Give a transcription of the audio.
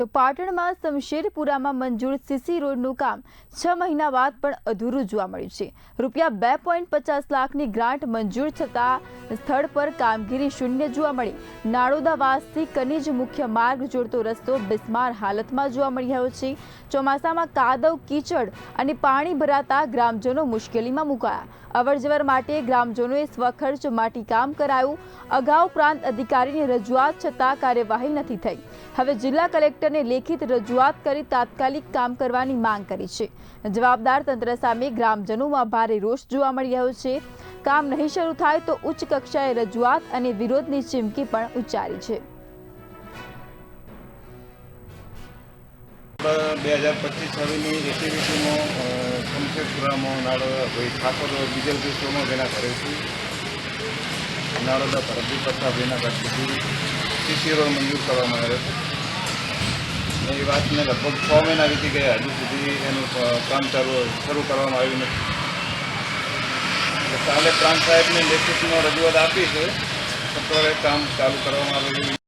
તો પાટણમાં શમશેરપુરામાં મંજૂર સીસી રોડનું કામ 6 મહિના બાદ પણ અધૂરું જોવા મળ્યું છે। રૂપિયા 2.50 લાખની ગ્રાન્ટ મંજૂર થતાં સ્થળ પર કામગીરી શૂન્ય જોવા મળી। નાળોદાવાસથી કનીજ મુખ્ય માર્ગ જોડતો રસ્તો બિસ્માર હાલતમાં જોવા મળી રહ્યો છે। ચોમાસામાં કાદવ કીચડ અને પાણી ભરાતા ગ્રામજનો મુશ્કેલીમાં મુકાયા। અવરજવર માટે ગ્રામજનોએ સ્વખર્ચ માટીકામ કરાયું। અગાઉ પ્રાંત અધિકારીની રજૂઆત છતાં કાર્યવાહી નથી થઈ। હવે જિલ્લા કલેક્ટરને લેખિત રજૂઆત કરી તાત્કાલિક કામ કરવાની માંગ કરી છે। જવાબદાર તંત્ર સામે ગ્રામજનોમાં ભારે રોષ જોવા મળી રહ્યો છે। કામ નહીં શરૂ થાય તો ઉચ્ચ કક્ષાએ રજૂઆત અને વિરોધની ચીમકી પણ ઉચ્ચારી છે। 2025-26ની એક્ટિવિટીમાં શમશેરપુરામાં નાળોદા ભાઈ ઠાકોર બીજલભાઈ સોમાભાઈના ઘરેથી નાળોદા ભરતભાઈ પ્રતાપભાઈના ઘર સુધી સીસી રોડ મંજૂર કરવામાં આવ્યો છે। એ વાતને લગભગ 6 મહિના વીતી ગયા, હજુ સુધી એનું કામ શરૂ કરવામાં આવ્યું નથી। કાલે પ્રાંત સાહેબને લેખિતમાં રજૂઆત આપી છે, સત્વરે કામ ચાલુ કરવામાં આવ્યું।